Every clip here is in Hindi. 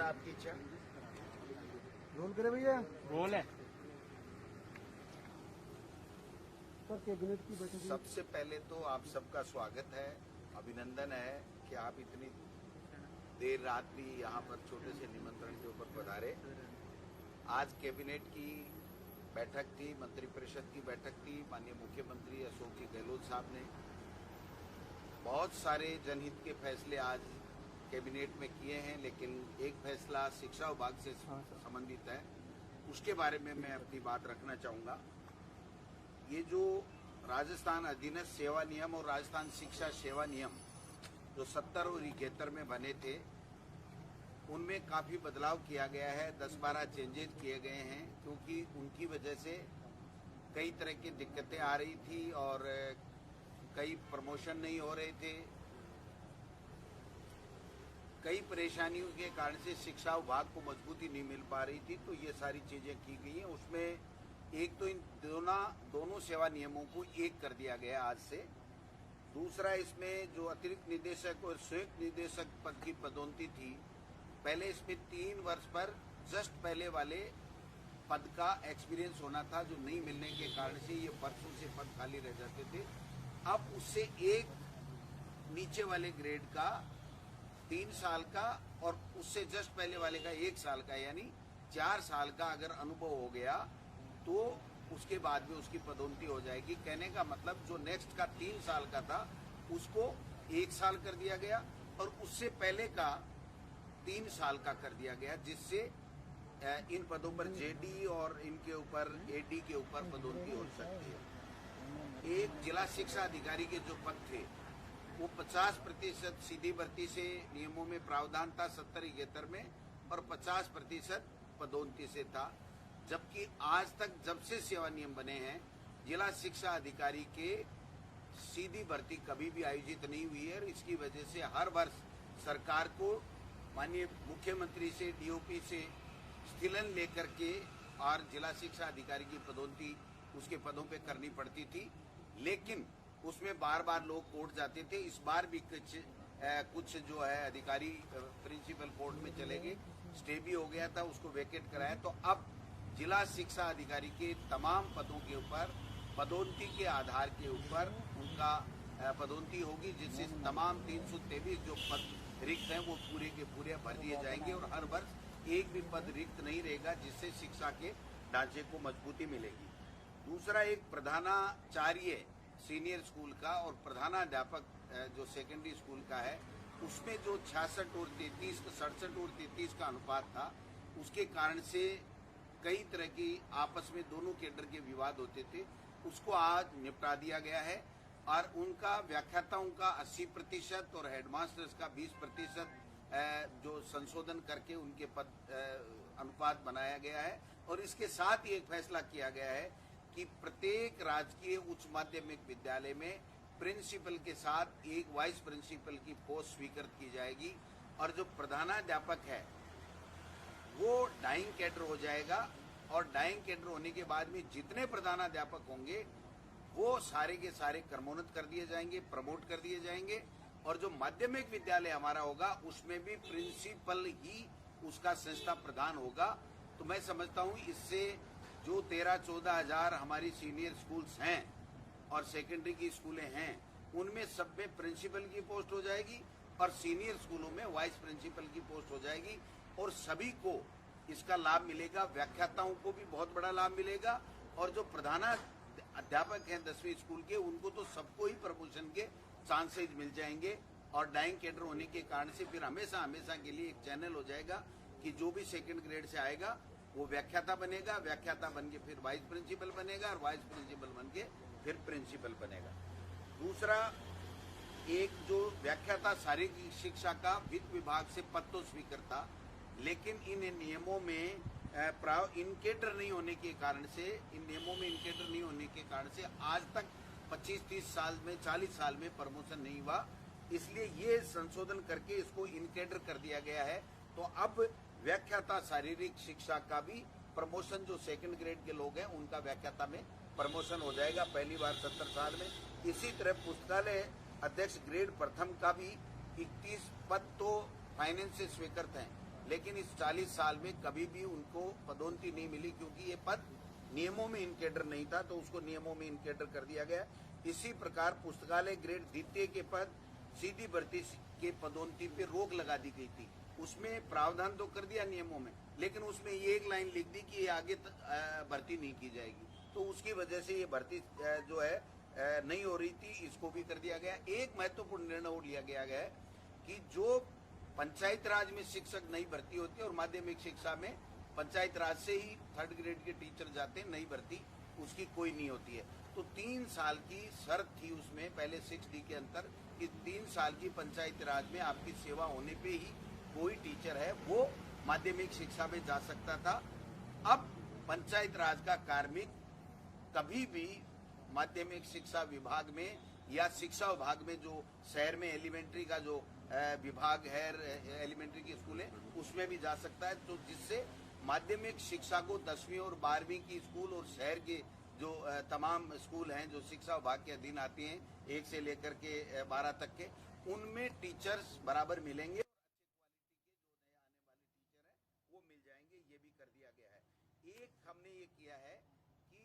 जैसा आपकी इच्छा। रोल करे भैया। रोल है सर कैबिनेट की बैठक। सबसे पहले तो आप सबका स्वागत है, अभिनंदन है कि आप इतनी देर रात भी यहाँ पर छोटे से निमंत्रण के ऊपर पधारे। आज कैबिनेट की बैठक थी, मंत्रिपरिषद की बैठक थी। माननीय मुख्यमंत्री अशोक जी गहलोत साहब ने बहुत सारे जनहित के फैसले आज कैबिनेट में किए हैं, लेकिन एक फैसला शिक्षा विभाग से संबंधित है, उसके बारे में मैं अपनी बात रखना चाहूंगा। ये जो राजस्थान अधीनस्थ सेवा नियम और राजस्थान शिक्षा सेवा नियम जो 70 और 71 में बने थे, उनमें काफी बदलाव किया गया है। 10-12 चेंजेस किए गए हैं, क्योंकि उनकी वजह से कई तरह की दिक्कतें आ रही थी और कई प्रमोशन नहीं हो रहे थे। कई परेशानियों के कारण से शिक्षा विभाग को मजबूती नहीं मिल पा रही थी, तो ये सारी चीजें की गई हैं। उसमें एक तो इन दोनों सेवा नियमों को एक कर दिया गया आज से। दूसरा, इसमें जो अतिरिक्त निदेशक और संयुक्त निदेशक पद की पदोन्नति थी, पहले इसमें 3 वर्ष पर जस्ट पहले वाले पद का एक्सपीरियंस होना था, जो नहीं मिलने के कारण से ये वर्षों से पद खाली रह जाते थे। अब उससे एक नीचे वाले ग्रेड का 3 साल का और उससे जस्ट पहले वाले का 1 साल का, यानी 4 साल का अगर अनुभव हो गया तो उसके बाद में उसकी पदोन्नति हो जाएगी। कहने का मतलब जो नेक्स्ट का 3 साल का था उसको 1 साल कर दिया गया और उससे पहले का 3 साल का कर दिया गया, जिससे इन पदों पर जेडी और इनके ऊपर एडी के ऊपर पदोन्नति हो सकती है। एक जिला शिक्षा अधिकारी के जो पद थे वो 50% सीधी भर्ती से नियमों में प्रावधान था 70-71 में, और 50% पदोन्नति से था। जबकि आज तक जब से सेवा नियम बने हैं, जिला शिक्षा अधिकारी के सीधी भर्ती कभी भी आयोजित नहीं हुई है। और इसकी वजह से हर वर्ष सरकार को माननीय मुख्यमंत्री से, डीओपी से स्थिलन लेकर के और जिला शिक्षा अधिकारी की पदोन्नति उसके पदों पे करनी पड़ती थी, लेकिन उसमें बार बार लोग कोर्ट जाते थे। इस बार भी कुछ जो है अधिकारी प्रिंसिपल कोर्ट में चले गए, स्टे भी हो गया था, उसको वेकेट कराया। तो अब जिला शिक्षा अधिकारी के तमाम पदों के ऊपर पदोन्नति के आधार के ऊपर उनका पदोन्नति होगी, जिससे तमाम 323 जो पद रिक्त हैं वो पूरे के पूरे भर दिए जाएंगे और हर वर्ष एक भी पद रिक्त नहीं रहेगा, जिससे शिक्षा के ढांचे को मजबूती मिलेगी। दूसरा, एक प्रधानाचार्य सीनियर स्कूल का और प्रधानाध्यापक जो सेकेंडरी स्कूल का है, उसमें जो 66 और 33 67 और 33 का अनुपात था, उसके कारण से कई तरह की आपस में दोनों केडर के विवाद होते थे, उसको आज निपटा दिया गया है। और उनका व्याख्याताओं का 80% और हेडमास्टर्स का 20% जो संशोधन करके उनके पद अनुपात बनाया गया है। और इसके साथ ही एक फैसला किया गया है कि प्रत्येक राजकीय उच्च माध्यमिक विद्यालय में प्रिंसिपल के साथ एक वाइस प्रिंसिपल की पोस्ट स्वीकृत की जाएगी, और जो प्रधानाध्यापक है वो डाइंग कैडर हो जाएगा। और डाइंग कैडर होने के बाद में जितने प्रधानाध्यापक होंगे वो सारे के सारे क्रमोन्नत कर दिए जाएंगे, प्रमोट कर दिए जाएंगे। और जो माध्यमिक विद्यालय हमारा होगा उसमें भी प्रिंसिपल ही उसका संस्था प्रधान होगा। तो मैं समझता हूं इससे जो 13-14 हजार हमारी सीनियर स्कूल्स हैं और सेकेंडरी की स्कूलें हैं, उनमें सब में प्रिंसिपल की पोस्ट हो जाएगी और सीनियर स्कूलों में वाइस प्रिंसिपल की पोस्ट हो जाएगी, और सभी को इसका लाभ मिलेगा। व्याख्याताओं को भी बहुत बड़ा लाभ मिलेगा, और जो प्रधानाध्यापक हैं 10वीं स्कूल के, उनको तो सबको ही प्रमोशन के चांसेज मिल जाएंगे। और डाइंग कैडर होने के कारण से फिर हमेशा हमेशा के लिए एक चैनल हो जाएगा कि जो भी सेकंड ग्रेड से आएगा वो व्याख्याता बनेगा, व्याख्याता बन के फिर वाइस प्रिंसिपल बनेगा, और वाइस प्रिंसिपल बन के फिर प्रिंसिपल बनेगा। दूसरा, एक जो व्याख्याता शारीरिक शिक्षा का वित्त विभाग से पद तो स्वीकृत था, लेकिन इन नियमों में इनकेडर नहीं होने के कारण से, इन नियमों में इनकेडर नहीं होने के कारण से आज तक 25-30 साल में, 40 साल में प्रमोशन नहीं हुआ। इसलिए ये संशोधन करके इसको इनकेडर कर दिया गया है। तो अब व्याख्याता शारीरिक शिक्षा का भी प्रमोशन, जो सेकंड ग्रेड के लोग हैं उनका व्याख्याता में प्रमोशन हो जाएगा पहली बार 70 साल में। इसी तरह पुस्तकालय अध्यक्ष ग्रेड प्रथम का भी 31 पद तो फाइनेंस से स्वीकृत हैं, लेकिन इस 40 साल में कभी भी उनको पदोन्नति नहीं मिली, क्योंकि ये पद नियमों में इन कैडर नहीं था, तो उसको नियमों में इन कैडर कर दिया गया। इसी प्रकार पुस्तकालय ग्रेड द्वितीय के पद सीधी भर्ती के पदोन्नति पे रोक लगा दी गई थी। उसमें प्रावधान तो कर दिया नियमों में, लेकिन उसमें ये एक लाइन लिख दी कि ये आगे भर्ती नहीं की जाएगी, तो उसकी वजह से ये भर्ती जो है नहीं हो रही थी, इसको भी कर दिया गया। एक महत्वपूर्ण निर्णय और लिया गया है कि जो पंचायत राज में शिक्षक नई भर्ती होती है और माध्यमिक शिक्षा में पंचायत राज से ही 3rd ग्रेड के टीचर जाते हैं, नई भर्ती उसकी कोई नहीं होती है। तो 3 साल की शर्त थी उसमें पहले 6D के अंतर कि 3 साल की पंचायत राज में आपकी सेवा होने पे ही कोई टीचर है वो माध्यमिक शिक्षा में जा सकता था। अब पंचायत राज का कार्मिक कभी भी माध्यमिक शिक्षा विभाग में या शिक्षा विभाग में जो शहर में एलिमेंट्री का जो विभाग है, एलिमेंट्री के स्कूल है, उसमें भी जा सकता है। तो जिससे माध्यमिक शिक्षा को 10वीं और 12वीं की स्कूल और शहर के जो तमाम स्कूल हैं जो शिक्षा विभाग के अधीन आती हैं 1 से लेकर के 12 तक के, उनमें टीचर्स बराबर मिलेंगे, वो मिल जाएंगे, ये भी कर दिया गया है। एक हमने ये किया है कि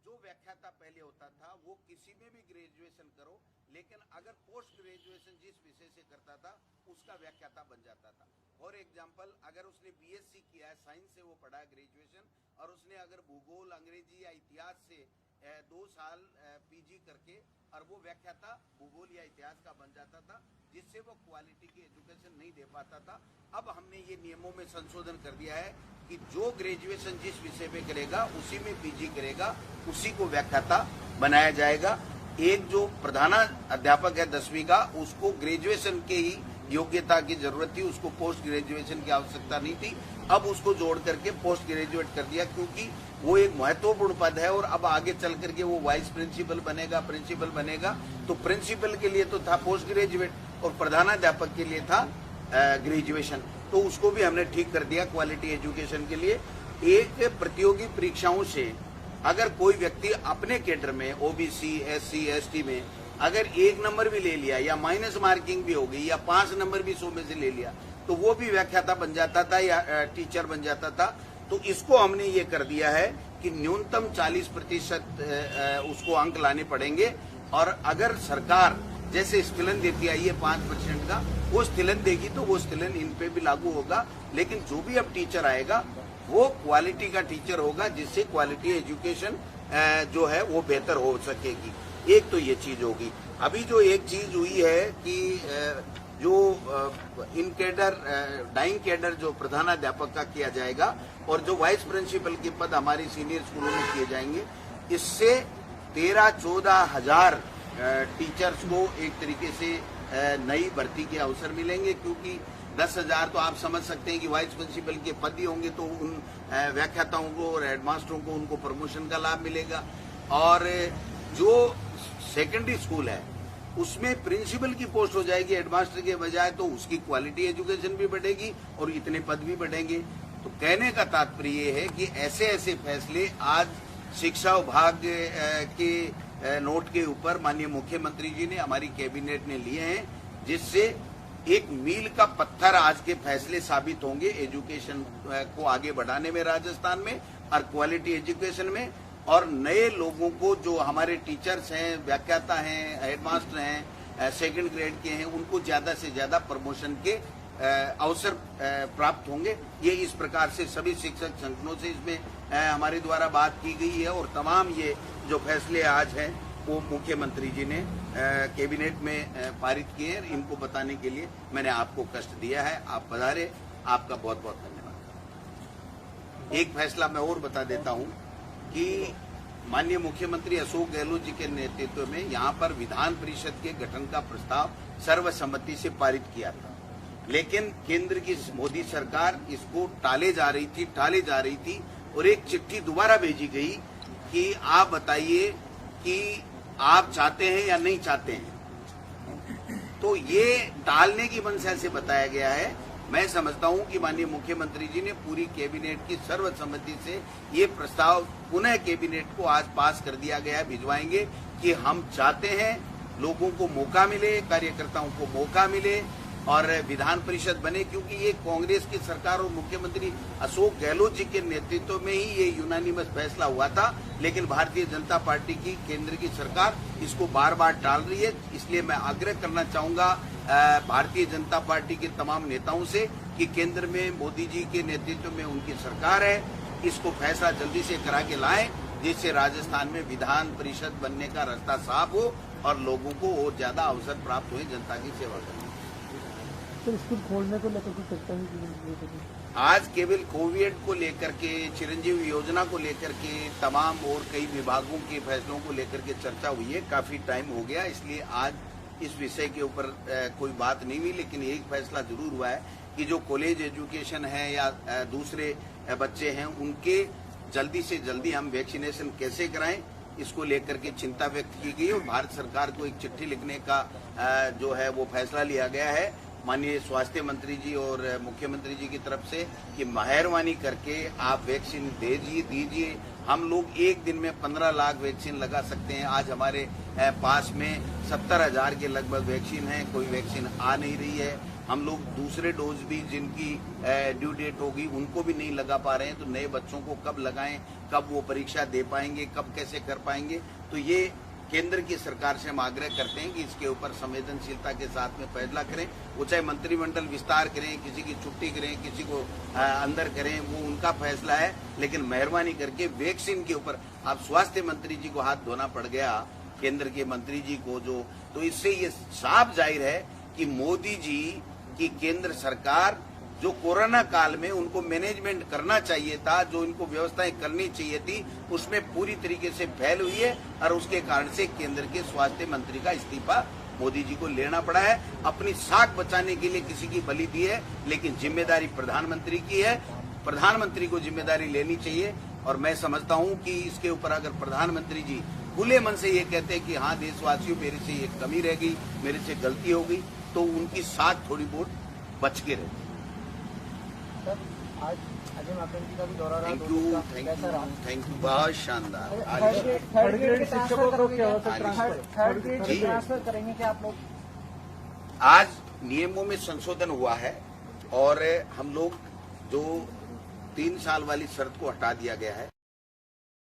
जो व्याख्याता पहले होता था वो किसी में भी ग्रेजुएशन करो, लेकिन अगर पोस्ट ग्रेजुएशन जिस विषय से करता था उसका व्याख्याता बन जाता था। फॉर एग्जाम्पल, अगर उसने BSc किया है, साइंस से वो पढ़ा है ग्रेजुएशन, और उसने अगर भूगोल, अंग्रेजी या इतिहास से 2 साल PG करके और वो व्याख्याता भूगोल या इतिहास का बन जाता था, जिससे वो क्वालिटी की एजुकेशन नहीं दे पाता था। अब हमने ये नियमों में संशोधन कर दिया है कि जो ग्रेजुएशन जिस विषय में करेगा उसी में PG करेगा, उसी को व्याख्याता बनाया जाएगा। एक जो प्रधानाध्यापक है 10वीं का, उसको ग्रेजुएशन के ही योग्यता की जरूरत थी, उसको पोस्ट ग्रेजुएशन की आवश्यकता नहीं थी। अब उसको जोड़ करके पोस्ट ग्रेजुएट कर दिया, क्योंकि वो एक महत्वपूर्ण पद है और अब आगे चल करके वो वाइस प्रिंसिपल बनेगा, प्रिंसिपल बनेगा। तो प्रिंसिपल के लिए तो था पोस्ट ग्रेजुएट और प्रधानाध्यापक के लिए था ग्रेजुएशन, तो उसको भी हमने ठीक कर दिया क्वालिटी एजुकेशन के लिए। एक प्रतियोगी परीक्षाओं से अगर कोई व्यक्ति अपने कैडर में OBC, SC, ST में अगर 1 नंबर भी ले लिया या माइनस मार्किंग भी हो गई या 5 नंबर भी 100 में से ले लिया, तो वो भी व्याख्याता बन जाता था या टीचर बन जाता था। तो इसको हमने ये कर दिया है कि न्यूनतम 40% उसको अंक लाने पड़ेंगे, और अगर सरकार जैसे स्थिलन देती आई है 5% का, वो स्थिलन देगी तो वो स्थिलन इन पे भी लागू होगा। लेकिन जो भी अब टीचर आएगा वो क्वालिटी का टीचर होगा, जिससे क्वालिटी एजुकेशन जो है वो बेहतर हो सकेगी। एक तो ये चीज होगी। अभी जो एक चीज हुई है कि जो इन कैडर डाइंग कैडर जो प्रधानाध्यापक का किया जाएगा और जो वाइस प्रिंसिपल के पद हमारी सीनियर स्कूलों में किए जाएंगे, इससे 13-14 हजार टीचर्स को एक तरीके से नई भर्ती के अवसर मिलेंगे, क्योंकि 10,000 तो आप समझ सकते हैं कि वाइस प्रिंसिपल के पद ही होंगे, तो उन व्याख्याताओं को और हेडमास्टरों को उनको प्रमोशन का लाभ मिलेगा। और जो सेकेंडरी स्कूल है उसमें प्रिंसिपल की पोस्ट हो जाएगी हेडमास्टर के बजाय, तो उसकी क्वालिटी एजुकेशन भी बढ़ेगी और इतने पद भी बढ़ेंगे। तो कहने का तात्पर्य ये है कि ऐसे ऐसे फैसले आज शिक्षा विभाग के नोट के ऊपर माननीय मुख्यमंत्री जी ने, हमारी कैबिनेट ने लिए हैं, जिससे एक मील का पत्थर आज के फैसले साबित होंगे एजुकेशन को आगे बढ़ाने में राजस्थान में और क्वालिटी एजुकेशन में। और नए लोगों को जो हमारे टीचर्स हैं, व्याख्याता हैं, हेडमास्टर हैं, 2nd ग्रेड के हैं, उनको ज्यादा से ज्यादा प्रमोशन के अवसर प्राप्त होंगे। ये इस प्रकार से सभी शिक्षक संगठनों से इसमें हमारे द्वारा बात की गई है और तमाम ये जो फैसले आज हैं वो मुख्यमंत्री जी ने कैबिनेट में पारित किए हैं। इनको बताने के लिए मैंने आपको कष्ट दिया है। आप पधारे, आपका बहुत बहुत धन्यवाद। एक फैसला मैं और बता देता हूं कि माननीय मुख्यमंत्री अशोक गहलोत जी के नेतृत्व में यहाँ पर विधान परिषद के गठन का प्रस्ताव सर्वसम्मति से पारित किया था, लेकिन केंद्र की मोदी सरकार इसको टाले जा रही थी और एक चिट्ठी दोबारा भेजी गई कि आप बताइए कि आप चाहते हैं या नहीं चाहते हैं। तो ये टालने की मंशा से बताया गया है। मैं समझता हूं कि माननीय मुख्यमंत्री जी ने पूरी कैबिनेट की सर्वसम्मति से ये प्रस्ताव पुनः कैबिनेट को आज पास कर दिया गया है, भिजवाएंगे कि हम चाहते हैं लोगों को मौका मिले, कार्यकर्ताओं को मौका मिले और विधान परिषद बने, क्योंकि ये कांग्रेस की सरकार और मुख्यमंत्री अशोक गहलोत जी के नेतृत्व में ही ये यूनानिमस फैसला हुआ था। लेकिन भारतीय जनता पार्टी की केंद्र की सरकार इसको बार बार टाल रही है। इसलिए मैं आग्रह करना चाहूंगा भारतीय जनता पार्टी के तमाम नेताओं से कि केंद्र में मोदी जी के नेतृत्व में उनकी सरकार है, इसको फैसला जल्दी से करा के लाएं, जिससे राजस्थान में विधान परिषद बनने का रास्ता साफ हो और लोगों को और ज्यादा अवसर प्राप्त हुए जनता की सेवा करने। तो स्कूल खोलने को लेकर कुछ चर्चा नहीं की? आज केवल कोविड को लेकर के, चिरंजीवी योजना को लेकर के, तमाम और कई विभागों के फैसलों को लेकर के चर्चा हुई है। काफी टाइम हो गया, इसलिए आज इस विषय के ऊपर कोई बात नहीं हुई। लेकिन एक फैसला जरूर हुआ है कि जो कॉलेज एजुकेशन है या दूसरे बच्चे हैं, उनके जल्दी से जल्दी हम वैक्सीनेशन कैसे कराएं, इसको लेकर के चिंता व्यक्त की गई और भारत सरकार को एक चिट्ठी लिखने का जो है वो फैसला लिया गया है माननीय स्वास्थ्य मंत्री जी और मुख्यमंत्री जी की तरफ से कि मेहरबानी करके आप वैक्सीन दीजिए। हम लोग एक दिन में 15 लाख वैक्सीन लगा सकते हैं। आज हमारे पास में 70,000 के लगभग वैक्सीन है, कोई वैक्सीन आ नहीं रही है। हम लोग दूसरे डोज भी जिनकी ड्यू डेट होगी उनको भी नहीं लगा पा रहे हैं। तो नए बच्चों को कब लगाएं, कब वो परीक्षा दे पाएंगे, कब कैसे कर पाएंगे। तो ये केंद्र की सरकार से हम आग्रह करते हैं कि इसके ऊपर संवेदनशीलता के साथ में फैसला करें। वो चाहे मंत्रिमंडल विस्तार करें, किसी की छुट्टी करें, किसी को अंदर करें, वो उनका फैसला है। लेकिन मेहरबानी करके वैक्सीन के ऊपर अब स्वास्थ्य मंत्री जी को हाथ धोना पड़ गया, केंद्र के मंत्री जी को, जो तो इससे ये साफ जाहिर है कि मोदी जी की केंद्र सरकार जो कोरोना काल में उनको मैनेजमेंट करना चाहिए था, जो इनको व्यवस्थाएं करनी चाहिए थी, उसमें पूरी तरीके से फेल हुई है और उसके कारण से केंद्र के स्वास्थ्य मंत्री का इस्तीफा मोदी जी को लेना पड़ा है। अपनी साख बचाने के लिए किसी की बलि दी है, लेकिन जिम्मेदारी प्रधानमंत्री की है। प्रधानमंत्री को जिम्मेदारी लेनी चाहिए और मैं समझता हूं कि इसके ऊपर अगर प्रधानमंत्री जी खुले मन से ये कहते हैं कि हाँ देशवासियों मेरे से ये कमी रह गई, मेरे से गलती हो गई, तो उनकी साख थोड़ी बहुत बच के रहे। आज अजय माकन जी का भी दौरा रहा। थैंक यू, बहुत शानदार। थर्ड ग्रेड शिक्षकों को क्या होता है? थर्ड ग्रेड ट्रांसफर करेंगे क्या आप लोग? आज नियमों में संशोधन हुआ है और हम लोग जो 3 साल वाली शर्त को हटा दिया गया है।